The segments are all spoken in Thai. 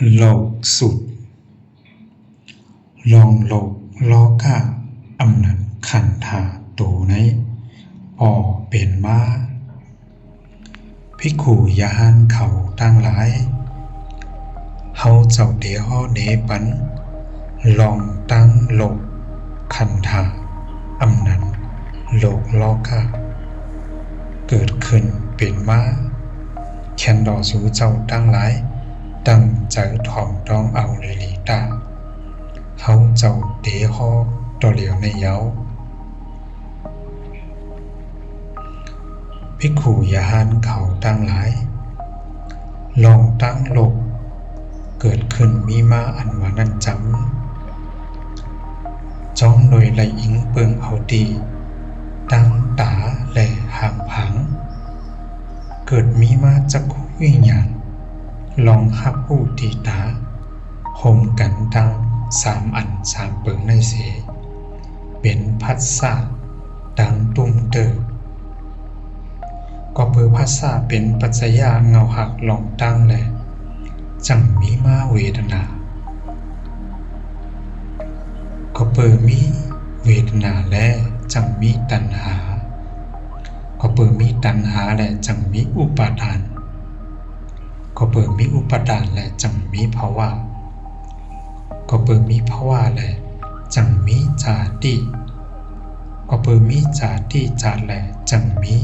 โลกสุดลองโลกล้อกะอำนันขันธาโตในป่อเป็นมาภิกขุยาหันเขาตั้งหลายเฮาเจ้าเดฮอเนปันลองตั้งโลกขันธาอำนันโลกล้อกะเกิดขึ้นเป็นมาแคนดอสูเจ้าตั้งหลายตั้งใจถ่อมต้องเอาเลยลีตาเฮาเจ้าเดฮอต่อเหลียวในเย้าภิกขุยาหันเขาตั้งหลายลองตั้งโลกเกิดขึ้นมีมาอันว่านั่นจำจ้องโดยไหลอิงเปิงเอาดีตั้งตาและห่างผังเกิดมีมาจักขุวิญญาณลองหับผู้ตีตาโฮมกันตั้ง3 อัน3 เปิงในเสเป็นพัสสะดังตุ้มเตอก็เปิดพัสสะเป็นปัจจยาเงาหักลองตั้งแลจังมีมาเวทนาก็เปิดมีเวทนาและจังมีตัณหาก็เปิดมีตัณหาและจังมีอุปาทานก็เปิดมีอุปาทานและจังมีภาวะก็เปิดมีภาวะและจังมีจาติก็เปิดมีจาติจาและจังมี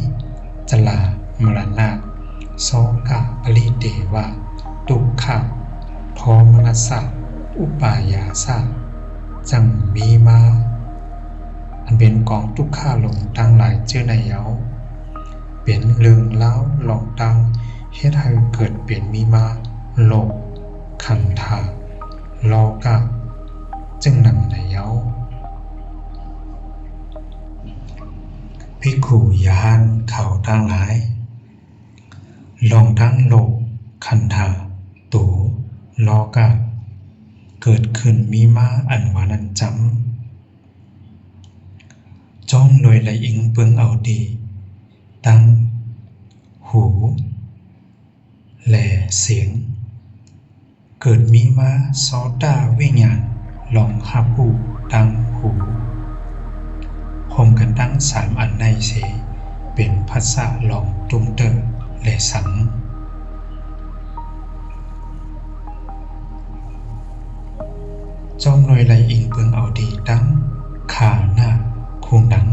จลามรณะโสกะปริเทวะทุกขะโทมนัสสะอุปายาสะจังมีมาอันเป็นกองทุกขาลงตั้งหลายเจื้อในเย้าเป็นเรื่องเล่าหลอกตั้งเฮ็ดให้เกิดเป็นมีมาโลกขันธาโลกะจึงนำในเย้าภิกขุยาหันเขาตั้งหลายลองทั้งโลกขันธาตูโลกะเกิดขึ้นมีมาอันว่านั้นจำจ้องโดยไหลอิงเปิงเอาดีตั้งหูแลเสียงเกิดมีมาซอตาวิญญาณลองหับหูตั้งหูพร้อมกันตั้ง3 อันในเสเป็นพัสสะลองตุ้มเตอและสังจ้องหน่วยไหลอิงเปิงเอาดีตั้งขาหน้าคูหนัง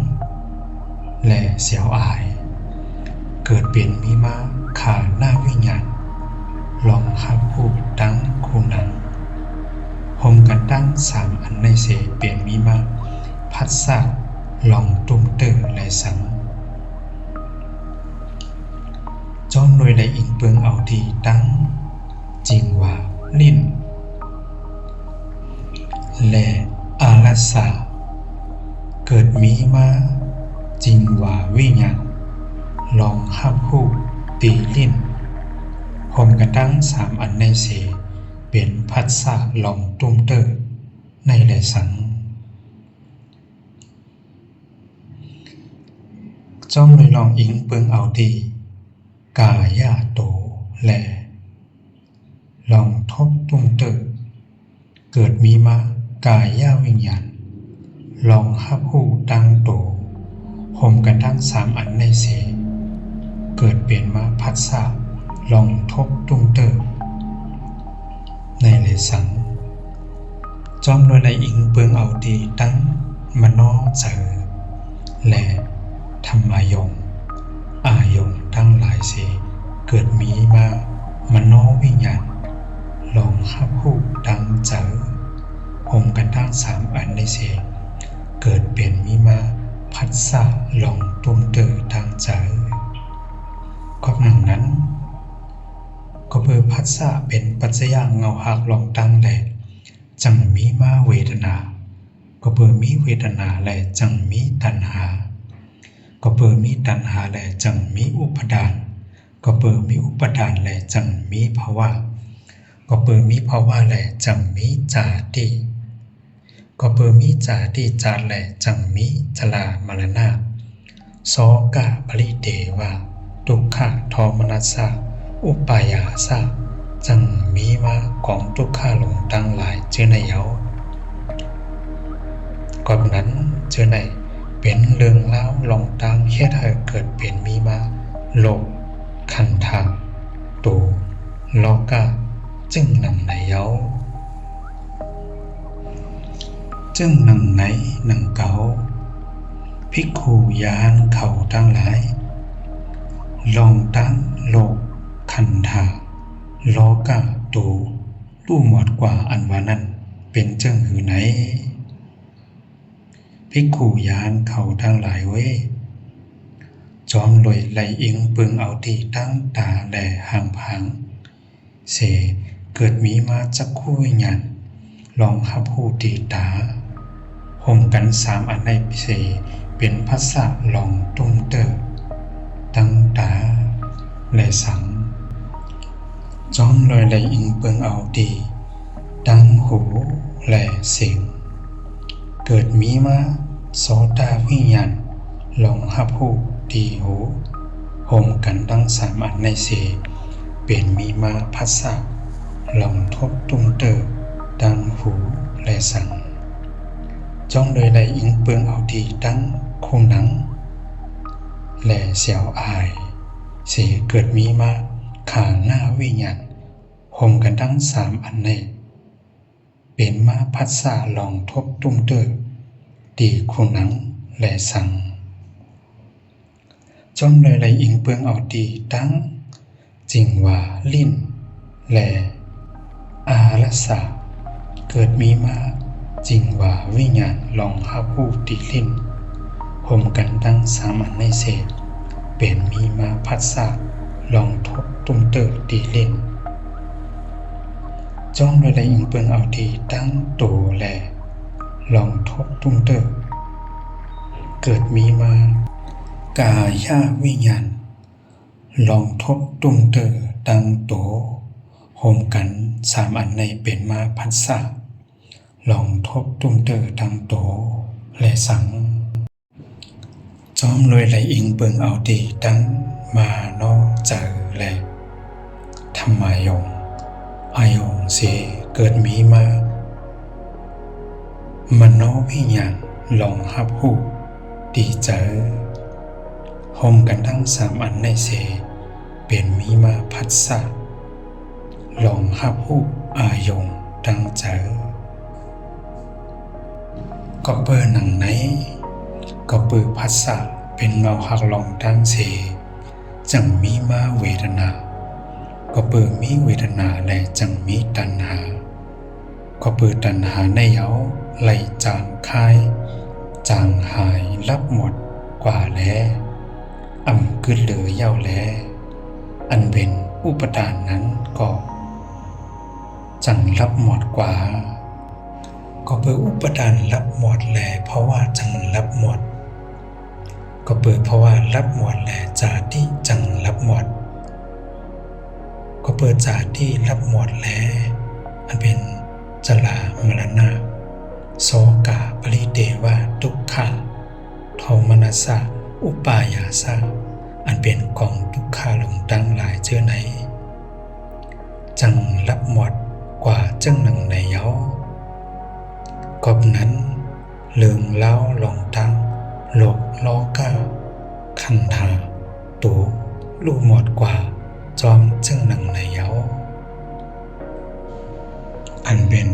และเสียวอายเกิดเป็นมีมาขาหน้าวิญญาณลองหับหูตั้งคูหนังพร้อมกันตั้ง3 อันในเสเป็นมีมาพัสสะลองตุ้มเตอและสังจ้องโดยไหลอิงเปิงเอาดีตั้งจิงว่าลิ้นและอารัสสะเกิดมีมาจิงว่าวิญญาณลองหับหูตีลิ้นพร้อมกันตั้ง3 อันในเสเป็นพัสสะลองตุ้มเตอในและสังจ้องโดยลองอิงเปิงเอาดีกายาโตและลองทบตุ้มเตอเกิดมีมากายาวิญญาณลองหับหูตั้งโตโฮมกันทั้ง3 อันในเสเกิดเป็นมาพัสสะลองทบตุ้มเตอในเลสังจ้อมโดยในอิงเปิงเอาดีตั้งมโนเจอและธรรมายงอายงทั้งหลายเสเกิดมีมามโนวิญญาณลองหับหูตั้งเจอโฮมกันทั้ง3 อันในเสเกิดเป็นมีมาพัสสะลองตุ้มเตอตั้งเจอก็หนังนั้นก็เพื่อพัสสะเป็นปัจจยาเงาหักลองตั้งแลจังมีมาเวทนาก็เพื่อมีเวทนาและจังมีตัณหาก็เพื่อมีตัณหาและจังมีอุปทานก็เพื่อมีอุปทานและจังมีภาวะก็เพื่อมีภาวะและจังมีจาติก็เพื่อมีจาติจาและจังมีจลามรณะโสกะปริเทวะทุกขะโทมนัสสะอุปายาสะ จังมีมาของทุกข้าหลงตั้งหลายเจอในเยาก่อนนั้นเจอในเป็นเรื่องเล่าลองตั้งเฮ็ดให้เกิดเป็นมีมาโลกคันทางตูลอกะจึงหนังในเยาจึงหนังไหนหนังเก่าภิกขุยานเขาตั้งหลายลองตั้งโลกคันทาลอกะตูรู้หมดกว่าอันว่านั้นเป็นเจ้งหือไหนภิกขุยานเขาทั้งหลายเว้ยจอมลอยไหลอิงปึงเอาที่ตั้งตาแลห่างพังเสเกิดมีมาจักคู่วิญญาณลองหับหูตีตาห่มกันสามอันในเสเป็นภาษาลองตุ้มเตอตั้งตาและสังจอมลอยไหลอิงปึงเอาตีตั้งหูและเสียงเกิดมีมาโสตวิญญาณลองหับหูดีหูห่มกันทั้งสามอันในเสเป็นมีมาภาษาลองทบตุ้มเตอดังหูและสังจ้องโดยไหลอิงเปิงเอาดีตั้งคู่หนังและเสียวอายเสเกิดมีมาขาหน้าวิญญาณห่มกันทั้งสามอันในเป็นมาภาษาลองทบตุ้มเตอดีคู่หนังและสังจ้องเลยไหลอิงเปิงเอาดีตั้งจริงว่าลิ้นและอารัสสะเกิดมีมาจริงว่าวิญญาณลองหับหูตีลิ้นห่มกันทั้งสามอันในเศษเป็นมีมาพัสสะลองทบตุ้มเตอตีลิ้นจ้องเลยไหลอิงเปิงเอาดีตั้งโตและลองทบตุ้มเตอเกิดมีมากายวิญญาณลองทบตุ้มเตอดังโตห่มกันสามอันในเป็นมาพัสสะลองทบตุ้มเตอดังโตและสังจอมรวยไหลอิงเปิงเอาดีดังมานอเจอและธรรมายงอายงเสเกิดมีมามโนวิญญาณลองหับหูดีเจอห่มกันทั้งสามอันในเสเป็นมีมาพัสสะลองหับหูอายงดังเจอก็เบอร์หนังไหนก็เบอร์พัสสะเป็นเงาหักลองดังเสจังมีมาเวทนาก็เบอร์มีเวทนาและจังมีตัณหาก็เบอร์ตัณหาในเยาไหลจางคายจางหายรับหมดกว่าแลอ่ำกึดเหลือเย้าแลอันเป็นอุปทานนั้นก็จังรับหมดกว่าก็เบออุปทานรับหมดแลเพราะว่าจังรับหมดก็เบอเพราะว่ารับหมดแลจาติจังรับหมดก็เบอจาติรับหมดแลอันเป็นจลามรณะโสกาปริเทวะทุกขะโทมนัสสะอุปายาสะอันเป็นกองทุกขาหลงตั้งหลายเจือไหนจังรับหมดกว่าจังหนึ่งในเย้ากบนั้นเลืองเล่าลองตั้งโลกลอกะคันธาตูรู้หมดกว่าจอมจังหนึ่งในเย้าอันเป็น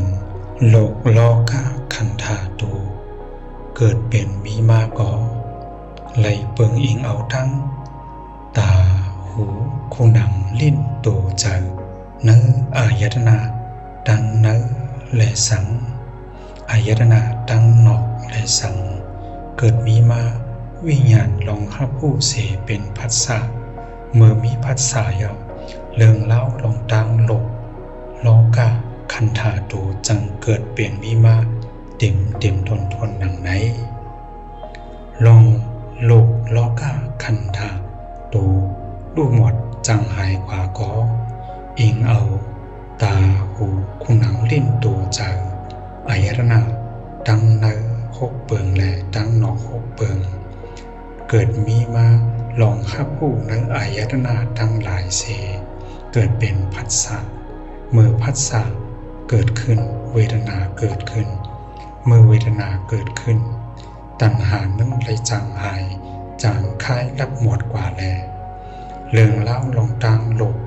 โลกลอกะคันธาตูเกิดเป็นมีมาก่อไหลเปิงอิงเอาทั้งตาหูคูหนังลิ้นโตใจเนื้ออายตนะดังเนื้อและสังอายตนะดังนอกและสังเกิดมีมาวิญญาณลองหับหูเสเป็นพัสสะเมื่อมีพัสสะเยาเรื่องเล่าลองตั้งโลกโลกะคันธาตูจังเกิดเปลี่ยนมีมาเต็มทนหนังไหนลองโลกโลกะคันธาตูรู้หมดจังหายกว่าก็อิงเอาตาหูคูหนังลิ้นตัวใจอายตนะดังเนื้อหกเปิงและดังนอกหกเปิงเกิดมีมาลองหับหูเนื้ออายตนะดังหลายเสเกิดเป็นผัสสะ เมื่อผัสสะเกิดขึ้นเวทนาเกิดขึ้นเมื่อเวทนาเกิดขึ้นตัณหานั้นเลยจางหายจางคายรับหมดกว่าแลเรื่องเล่าลองตางโลก